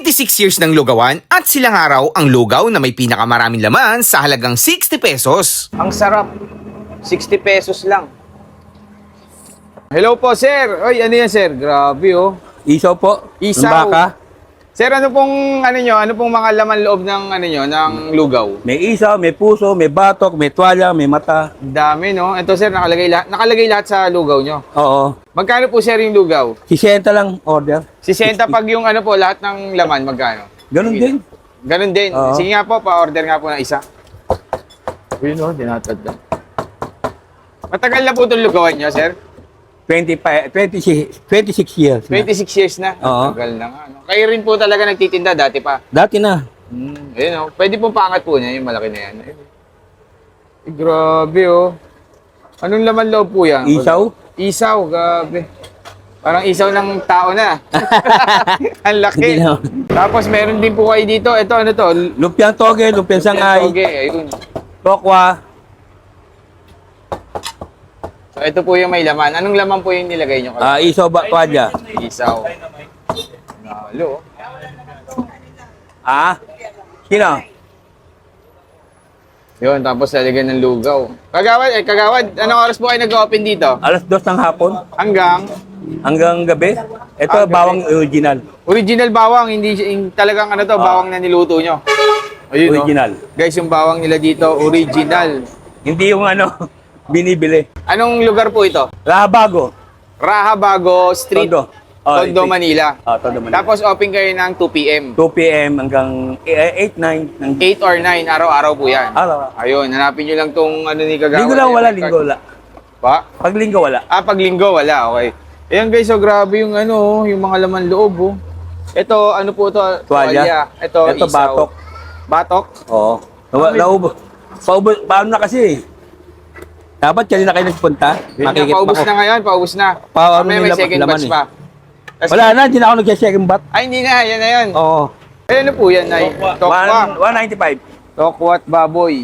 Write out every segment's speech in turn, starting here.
26 years ng lugawan at silang araw ang lugaw na may pinakamaraming laman sa halagang 60 pesos. Ang sarap. 60 pesos lang. Hello po, sir. Oy, ano yan, sir? Grabe, oh. Isaw po. Isaw. Ng baka. Sir, ano pong, ano pong mga laman loob ng, ng lugaw? May isaw, may puso, may batok, may tuwalya, may mata. Dami, no? Ito, sir, nakalagay lahat sa lugaw nyo. Oo. Magkano po, sir, yung lugaw? 60 lang order. 60 pag yung lahat ng laman, magkano? Ganun din. Ganun din. Oo. Sige nga po, pa-order nga po ng isa. Yun, no? Dinatad lang. Matagal na po itong lugawan nyo, sir? 26 years na. 26 years na. Oo. Tagal na nga. No? Kayo rin po talaga nagtitinda dati pa. Dati na. Ayun, oh. Pwede pong paangat po niya, yung malaki na yan. Ayun. Eh, grabe, oh. Anong laman loob po yan? Isaw. Isaw, grabe. Parang isaw ng tao na. Ang laki. Hindi na. Tapos meron din po kayo dito. Ito, ano to? Lumpiang toge, lumpiang sangay, Toge, ayun. tokwa. So, ito po yung may laman. Anong laman po yung nilagay nyo? Isaw, tuwalya. Isaw. Nalo. Sino? Yun, tapos lalagyan ng lugaw. Kagawad, anong oras po kayo nag-open dito? Alas 2 ng hapon hanggang gabi. Ito, Gabi. bawang original. Original bawang, hindi talagang bawang na niluto nyo. Ayun, Original. Guys, yung bawang nila dito, original. Hindi yung binibili. Anong lugar po ito? Rahabago. Rahabago Street, Tondo. Tondo, Manila. Tondo, Manila. Tapos open kayo ng 2 p.m. 2 p.m. hanggang 8, 9. Ng 8 or 9, araw-araw po yan. araw. Ayun, hanapin nyo lang tong ni Kagawad. Linggo lang wala, linggo wala. Pa? Pag linggo wala. Pag linggo, wala. Okay. Ayan guys, so grabe yung yung mga laman loob, oh. Ito, ano po ito? Tuwalya. Ito, Ito, isaw. batok. Batok? Oo. Naubo. Paano na kasi? Dapat kanina kayo nagpunta. Yun nga, paubos na ngayon, paubos na. Paano Mamaya may nila second laman batch eh. pa. Tas- Wala na, hindi na ako nag-second bat. Ay, hindi na, yan na yun. Oo. Ay, ano po yan, Nay? Tokwa. 195. Tokwa at baboy.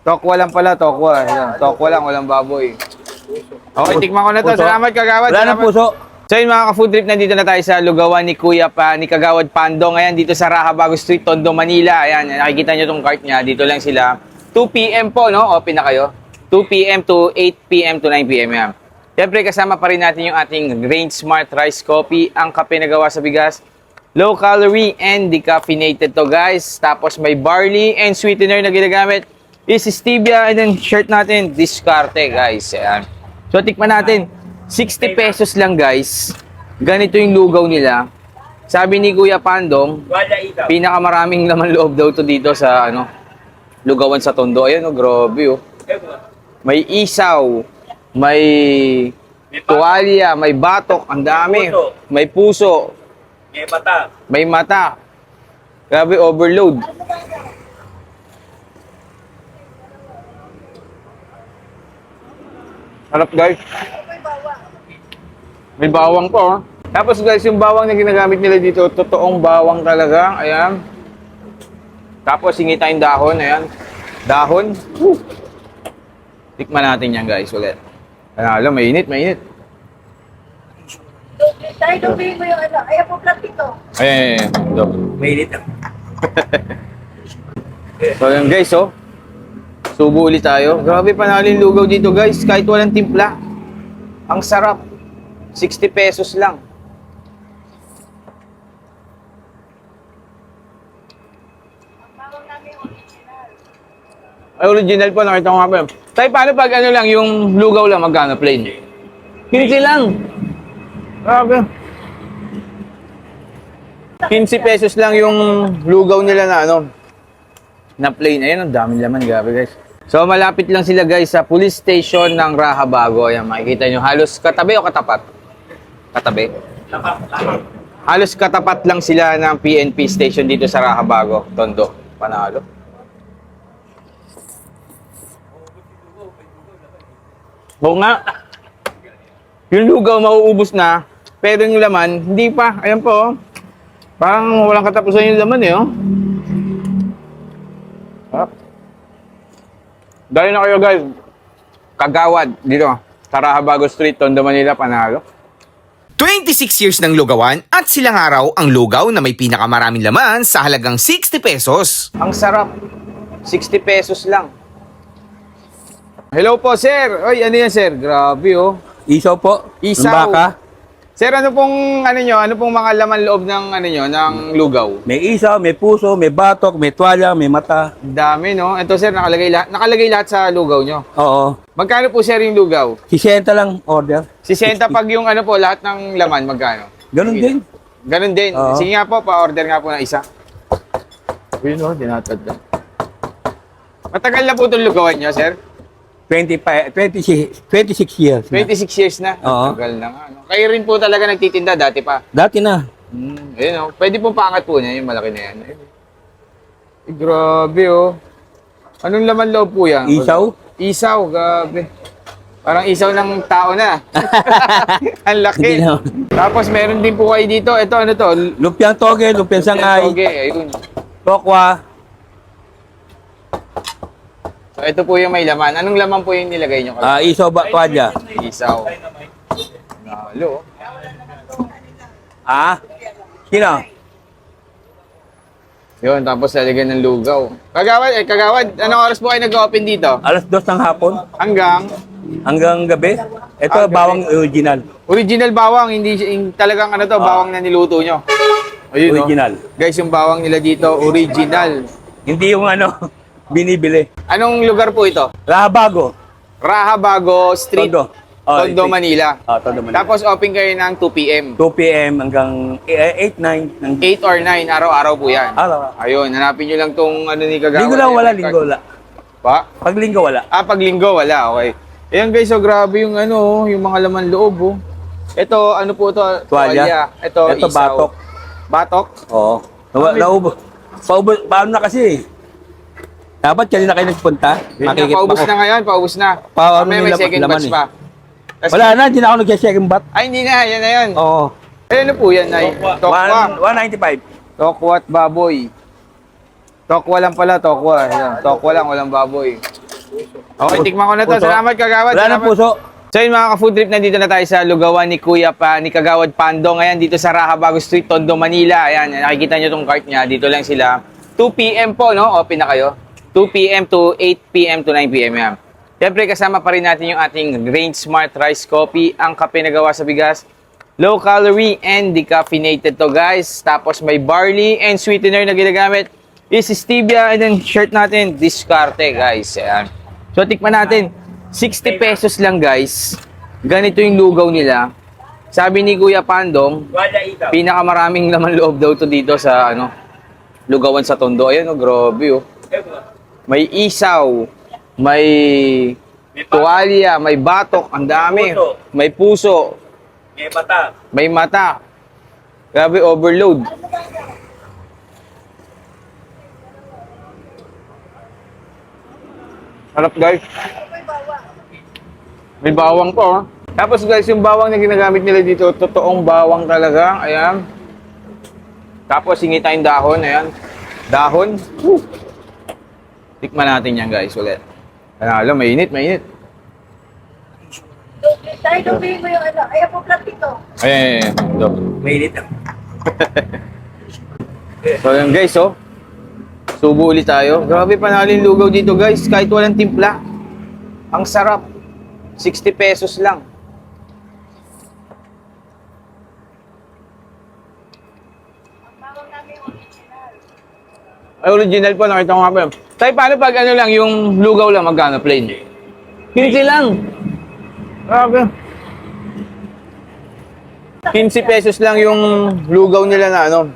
Tokwa lang pala, tokwa. Ayan, tokwa lang, walang baboy. Okay, tikman ko na to. Puso. Salamat, Kagawad. Wala na Salamat. puso. So yun mga ka-food trip, nandito na tayo sa lugawan ni Kuya ni Kagawad Pando. Ngayon dito sa Rahabago Street, Tondo, Manila. Ayan, nakikita nyo tong cart niya. Dito lang sila. 2 p.m. po, no? Open na kayo. 2 p.m. to 8 p.m. to 9 p.m. yan. Siyempre, kasama pa rin natin yung ating Grain Smart Rice Coffee. Ang kape na gawa sa bigas. Low calorie and decaffeinated to, guys. Tapos may barley and sweetener na ginagamit. Is stevia, and then shirt natin, Discarte, guys. Ayan. So, tikman natin. 60 pesos lang, guys. Ganito yung lugaw nila. Sabi ni Kuya Pandong, pinakamaraming laman loob daw to dito sa lugawan sa Tondo. Ayan, grabe, oh. May isaw, may tuwalya, may batok, ang dami. May puso, may mata. Grabe, overload. Harap, guys. May bawang po, oh. Tapos guys, yung bawang na ginagamit nila dito, totoong bawang talaga. Ayan. Tapos hingi tayong dahon, ayan. Dahon. Tikman natin yan, guys, ulit. Alam, mainit, mainit. Tayo, tubihin mo yung Ayan po, plat ito. Ayan. Mainit na. So yan, guys, oh. Subo ulit tayo. Grabe, panalo yung lugaw dito, guys. Kahit walang timpla. Ang sarap. 60 pesos lang. Ay, original po. Nakita ko nga pa. Tayo, paano pag lang, yung lugaw lang, magkano? Plain? 15 lang. Grabe. 15 pesos lang yung lugaw nila na plain. Ayun, ang daming laman. Grabe, guys. So, malapit lang sila, guys, sa police station ng Rahabago. Ayan, makikita nyo. Halos katabi o katapat? Katabi? Halos katapat lang sila ng PNP station dito sa Rahabago, Tondo. Panalo. Oo nga. Yung lugaw mauubos na, pero yung laman, hindi pa. Ayan po, oh. Parang walang katapusan yung laman, eh, oh. Dahil na kayo, guys. Kagawad, dito. Sa Rahabago Street, Tondo, Manila, panalo. 26 years ng lugawan at silang araw ang lugaw na may pinakamaraming laman sa halagang 60 pesos. Ang sarap. 60 pesos lang. Hello po, sir. Oy, ano yan, sir? Grabe, oh. Isaw po. Isaw. Ng baka. Sir, ano pong, ano pong mga laman loob ng, ng lugaw? May isaw, may puso, may batok, may tuwalya, may mata. Dami, no? Ito, sir, nakalagay lahat sa lugaw nyo. Oo. Magkano po, sir, yung lugaw? 60 lang order. 60 pag yung lahat ng laman, magkano? Ganun din. Ganun din. Oo. Sige nga po, pa-order nga po ng isa. Yun, no? Dinatad lang. Matagal na po itong lugawan nyo, sir? 26 years. na. 26 years na. Oo. Tagal na nga. No? Kayo rin po talaga nagtitinda dati pa. Dati na. Ayun, oh. Pwede pong paangat po niya, yung malaki na yan. Ayun. Eh, grabe, oh. Anong laman loob po yan? Isaw? Isaw, grabe. Parang isaw ng tao na. Ang laki. Hindi na. Tapos meron din po kayo dito. Ito, ano to? Lumpiang toge, lumpiang sangay, Toge, ayun. tokwa. So, ito po yung may laman. Anong laman po yung nilagay nyo? Isaw ba tuwalya. Isaw. Nalo. Sino? Yun, tapos lalagyan ng lugaw. Kagawad, anong oras po kayo nag-open dito? Alas 2 ng hapon Hanggang gabi. Ito Gabi. bawang original. original bawang, hindi talagang bawang na niluto nyo. Ayun, Original. Guys, yung bawang nila dito, original. Hindi yung binibili. Anong lugar po ito? Rahabago. Rahabago Street, Tondo. Tondo, Manila. Tondo, Manila. Tapos open kayo ng 2 p.m. 2 p.m. hanggang 8, 9. Ng 8 or 9, araw-araw po yan. araw. Ayun, hanapin nyo lang tong ni Kagawad. Linggo lang wala, linggo wala. Pa? Pag linggo wala. Pag linggo, wala. Okay. Ayan guys, so grabe yung yung mga laman loob, oh. Ito, ano po ito? Tuwalya. Ito, Ito, isaw. batok. Batok? Oo. Paano na kasi. Dapat kanina kayo nagpunta. Yun na, paubos na ngayon, paubos na. Paano Mamaya may nila second laman batch eh. pa. Tas- Wala na, hindi na ako nag-second bat. Ay, hindi na, yan na yun. Oo. Ay, ano po yan, ay? Tokwa. 195. Tokwa at baboy. Tokwa lang pala, tokwa. Ayan, tokwa lang, walang baboy. Okay, tikman ko na to. Puso. Salamat, Kagawad. Wala na Salamat. puso. So yun mga ka-food trip, nandito na tayo sa lugawan ni Kuya ni Kagawad Pandong. Ayan, dito sa Rahabago Street, Tondo, Manila. Ayan, nakikita nyo tong cart niya. Dito lang sila. 2 p.m. po, no? Open na kayo. 2 p.m. to 8 p.m. to 9 p.m. Yan. Siyempre, kasama pa rin natin yung ating Range Smart Rice Coffee. Ang kape na gawa sa bigas. Low calorie and decaffeinated to, guys. Tapos may barley and sweetener na ginagamit. Is stevia, and then shirt natin, Discarte, guys. Ayan. So, tikman natin. 60 pesos lang, guys. Ganito yung lugaw nila. Sabi ni Kuya Pandong, pinakamaraming laman loob daw to dito sa lugawan sa Tondo. Ayan, grabe, oh. May isaw, may tuwalya, may batok, ang dami. May puso, may mata. Grabe, overload. Harap, guys. May bawang po, oh. Tapos guys, yung bawang na ginagamit nila dito, totoong bawang talaga. Ayan. Tapos hingi tayong dahon, ayan. Dahon. Woo. Tikman natin yan, guys, ulit. Alam, mainit, mainit. Tayo tubihin mo yung ayan po platito. Ayan. Mainit lang. So yun guys, oh. Subo ulit tayo. Grabe panalo yung lugaw dito, guys. Kahit walang timpla. Ang sarap. 60 pesos lang. Ay, original po. Nakita ko nga pa. Tayo, paano pag lang, yung lugaw lang, magkano? Plain? 15 lang. Grabe. 15 pesos lang yung lugaw nila na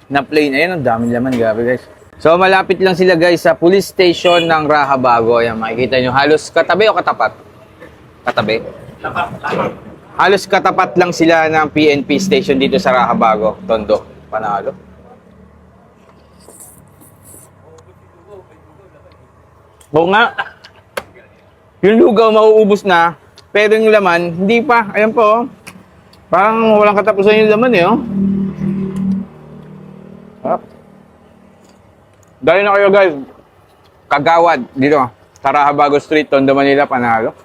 na plain. Ayan, ang daming laman. Grabe, guys. So, malapit lang sila, guys, sa police station ng Rahabago. Ayan, makikita nyo. Halos katabi o katapat? Katabi. Halos katapat lang sila ng PNP station dito sa Rahabago, Tondo. Panalo. Oo nga. Yung lugaw mauubos na, pero yung laman, hindi pa. Ayan po, oh. Parang walang katapusan yung laman, eh, oh. Dahil na kayo, guys. Kagawad, dito. Sa Rahabago Street, Tondo, Manila, panalo.